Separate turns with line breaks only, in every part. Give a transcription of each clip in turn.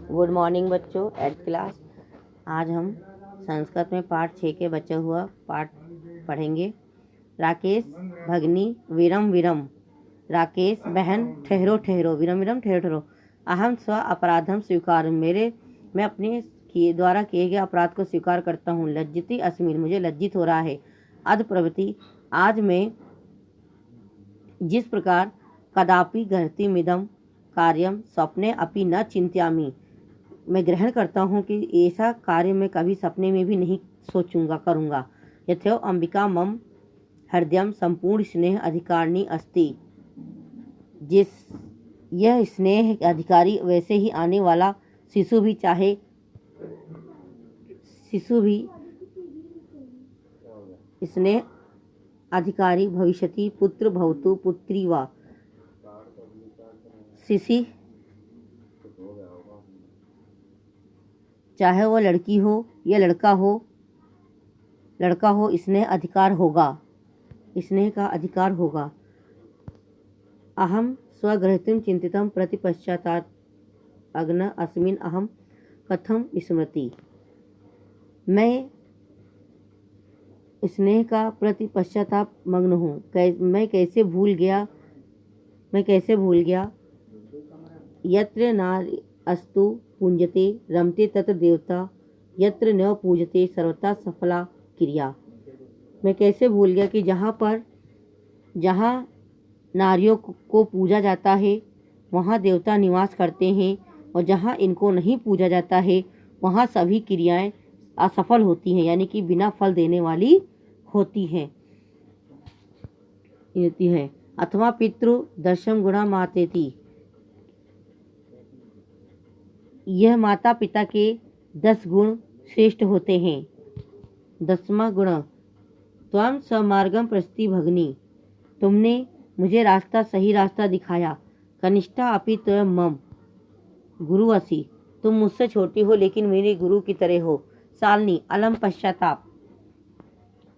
Good morning बच्चों, 8th class. आज हम संस्कृत में पाठ 6 के बचा हुआ पाठ पढ़ेंगे। राकेश भगनी विरम विरम। राकेश बहन ठहरो ठहरो, विरम विरम ठहरो ठहरो। अहम स्व अपराधम स्वीकार, मैं अपने द्वारा किए गए अपराध को स्वीकार करता हूँ। लज्जिति अस्मिन, मुझे लज्जित हो रहा है। अध प्रवृत्ति, आज मैं जिस प्रकार कदापि गृहति मिदम कार्यम स्वप्ने अपि न चिंत्यामि, मैं ग्रहण करता हूँ कि ऐसा कार्य मैं कभी सपने में भी नहीं सोचूंगा करूँगा। यथो अंबिका मम हृदयम संपूर्ण स्नेह अधिकारिणी अस्ति, जिस यह स्नेह अधिकारी वैसे ही आने वाला शिशु भी स्नेह अधिकारी भविष्यति पुत्र भवतु पुत्री वा शिशि, चाहे वो लड़की हो या लड़का हो स्नेह का अधिकार होगा। अहम स्वगृहतिम चिंतितम प्रति पश्चाताप अग्न अस्मिन अहम कथम स्मृति, मैं स्नेह का प्रति पश्चाताप मग्न हूँ। मैं कैसे भूल गया। यत्र नारी अस्तु पूज्यते रमते तत्र देवता, यत्र न पूजते सर्वथा सफला क्रिया। मैं कैसे भूल गया कि जहाँ नारियों को पूजा जाता है वहाँ देवता निवास करते हैं, और जहाँ इनको नहीं पूजा जाता है वहाँ सभी क्रियाएं असफल होती हैं, यानी कि बिना फल देने वाली होती हैं। अथवा पितृ दशम गुणा मातेति, यह माता पिता के 10 गुण श्रेष्ठ होते हैं। 10वां गुण, त्वं स्वमार्गम प्रस्ति भगनी, तुमने मुझे सही रास्ता दिखाया। कनिष्ठा अपि त्वं मम गुरु असि, तुम मुझसे छोटी हो लेकिन मेरे गुरु की तरह हो। सालनी अलम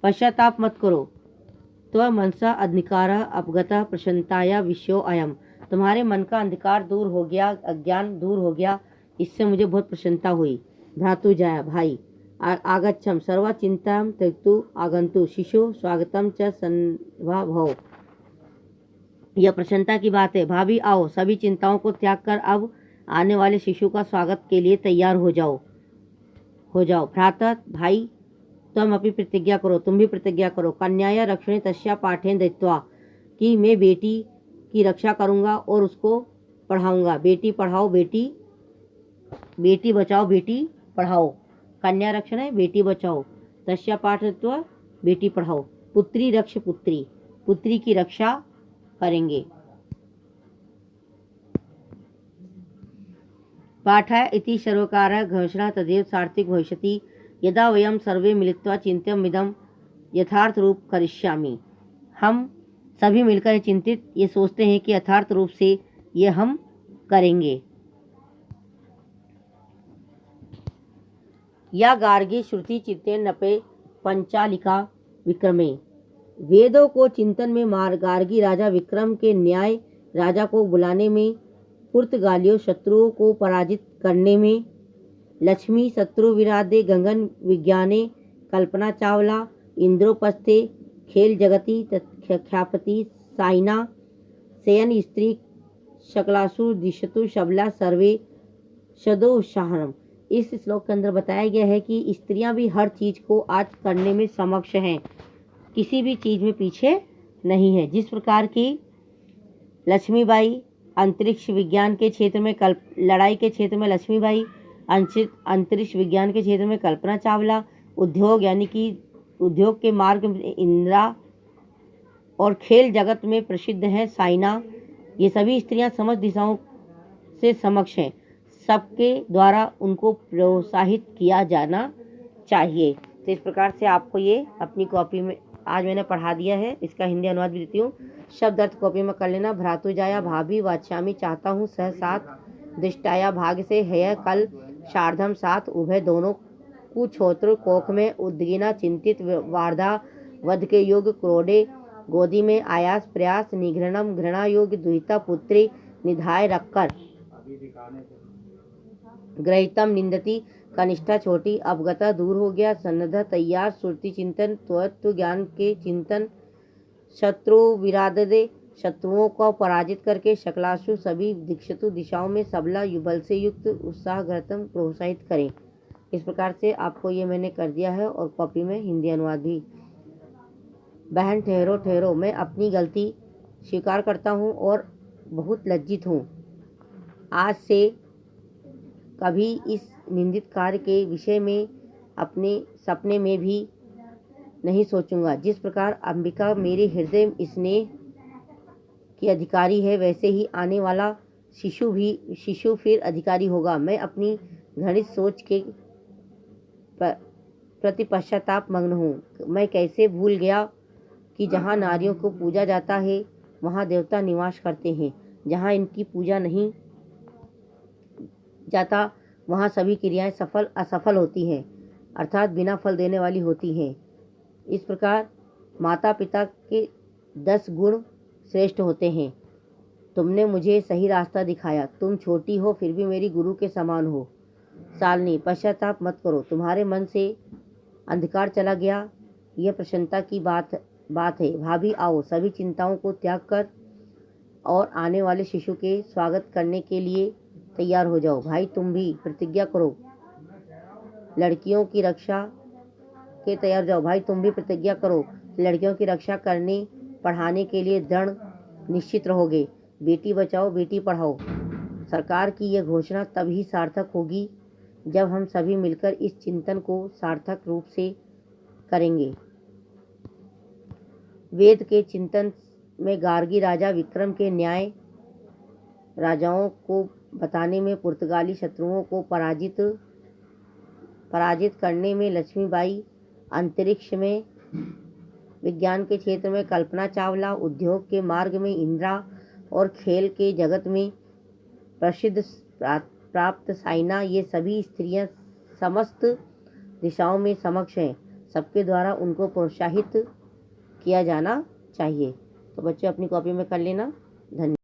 पश्चाताप मत करो। त्व मनसा अंधकारा अपगता प्रसन्नताया विषयो अयम, तुम्हारे मन का अंधकार दूर हो गया, अज्ञान दूर हो गया, इससे मुझे बहुत प्रसन्नता हुई। भ्रातु जाया, भाई। आगच्छम सर्वा चिंताम त्यक्तु आगंतु शिशु स्वागतम च संभव, यह प्रसन्नता की बात है। भाभी आओ, सभी चिंताओं को त्याग कर अब आने वाले शिशु का स्वागत के लिए तैयार हो जाओ। भ्राता भाई, तुम अपनी प्रतिज्ञा करो, तुम भी प्रतिज्ञा करो। कन्याया रक्षणे तस्या पाठेन दयित्वा, कि मैं बेटी की रक्षा करूंगा और उसको पढ़ाऊंगा। बेटी पढ़ाओ बेटी बचाओ बेटी पढ़ाओ। कन्या रक्षण है बेटी बचाओ, तस्या पाठ दयित्वा बेटी पढ़ाओ। पुत्री रक्ष पुत्री की रक्षा करेंगे। पाठा इति सर्वकार घोषणा तदेव सार्थक भविष्यति, यदा वयम सर्वे मिलित्वा चिंत्यम इदम यथार्थ रूप करिष्यामि, हम सभी मिलकर चिंतित ये सोचते हैं कि यथार्थ रूप से ये हम करेंगे। या गार्गी श्रुति चित्ते नपे पंचालिका विक्रमे, वेदों को चिंतन में गार्गी राजा विक्रम के न्याय राजा को बुलाने में, पुर्तगालियों शत्रुओं को पराजित करने में, लक्ष्मी शत्रु विराधे गगन विज्ञाने कल्पना चावला, इंद्रोपस्थे खेल जगति ख्यापति साइना, शयन स्त्री शकलासु दिशतु शबला सर्वे शदोत्साहनम। इस श्लोक के अंदर बताया गया है कि स्त्रियां भी हर चीज को आज करने में समक्ष हैं, किसी भी चीज में पीछे नहीं है। जिस प्रकार की लक्ष्मीबाई अंतरिक्ष विज्ञान के क्षेत्र में लड़ाई के क्षेत्र में लक्ष्मीबाई, अंतरिक्ष विज्ञान के क्षेत्र में कल्पना चावला, उद्योग यानी कि उद्योग के मार्ग में इंदिरा, और खेल जगत में प्रसिद्ध है साइना, ये सभी स्त्रियां समस्त दिशाओं से समक्ष हैं। सबके द्वारा उनको प्रोत्साहित किया जाना चाहिए। तो इस प्रकार से आपको ये अपनी कॉपी में आज मैंने पढ़ा दिया है, इसका हिंदी अनुवाद भी देती हूँ। शब्द अर्थ कॉपी में कर लेना। भ्रातु जाया, भाभी वाच्यामी, चाहता हूँ। सह सात, दृष्टाया भाग से है कल शार्धम सात, उभय दोनों कुछोत्र कोख में उद्गिना चिंतित वार्धा वध के युग क्रोडे गोदी में आयास प्रयास निघृणम घृणा योग दुहिता पुत्री निधाय रखकर। ग्रहितम निंदति कनिष्ठा छोटी अवगता दूर हो गया, सन्नद्ध तैयार, श्रुति चिंतन तत्व ज्ञान के चिंतन, शत्रु विराददे शत्रुओं को पराजित करके, शकलाशु सभी दीक्षितु दिशाओं में सबला युबल से युक्त उत्साहग्रतम प्रोत्साहित करें। इस प्रकार से आपको ये मैंने कर दिया है और कॉपी में हिंदी अनुवाद भी। बहन ठहरो ठहरो, मैं अपनी गलती स्वीकार करता हूँ और बहुत लज्जित हूँ। आज से कभी इस निंदित कार्य के विषय में अपने सपने में भी नहीं सोचूंगा। जिस प्रकार अंबिका मेरे हृदय स्नेह की अधिकारी है, वैसे ही आने वाला शिशु फिर अधिकारी होगा। मैं अपनी घृणित सोच के प्रति पश्चाताप मग्न हूँ। मैं कैसे भूल गया कि जहाँ नारियों को पूजा जाता है वहाँ देवता निवास करते हैं। जहाँ इनकी पूजा नहीं जाता वहाँ सभी क्रियाएं सफल असफल होती हैं, अर्थात बिना फल देने वाली होती हैं। इस प्रकार माता पिता के 10 गुण श्रेष्ठ होते हैं। तुमने मुझे सही रास्ता दिखाया। तुम छोटी हो फिर भी मेरी गुरु के समान हो। शालिनी, पश्चाताप मत करो, तुम्हारे मन से अंधकार चला गया, यह प्रसन्नता की बात है। भाभी आओ, सभी चिंताओं को त्याग कर और आने वाले शिशु के स्वागत करने के लिए तैयार हो जाओ। भाई तुम भी प्रतिज्ञा करो, लड़कियों की रक्षा के तैयार जाओ। भाई तुम भी प्रतिज्ञा करो, लड़कियों की रक्षा करने पढ़ाने के लिए दृढ़ निश्चित रहोगे। बेटी बचाओ बेटी पढ़ाओ। सरकार की यह घोषणा तभी सार्थक होगी जब हम सभी मिलकर इस चिंतन को सार्थक रूप से करेंगे। वेद के चिंतन में गार्गी राजा विक्रम के न्याय राजाओं को बताने में, पुर्तगाली शत्रुओं को पराजित करने में लक्ष्मीबाई, अंतरिक्ष में विज्ञान के क्षेत्र में कल्पना चावला, उद्योग के मार्ग में इंदिरा और खेल के जगत में प्रसिद्ध प्राप्त साइना, ये सभी स्त्रियां समस्त दिशाओं में समक्ष हैं। सबके द्वारा उनको प्रोत्साहित किया जाना चाहिए। तो बच्चों अपनी कॉपी में कर लेना। धन्यवाद।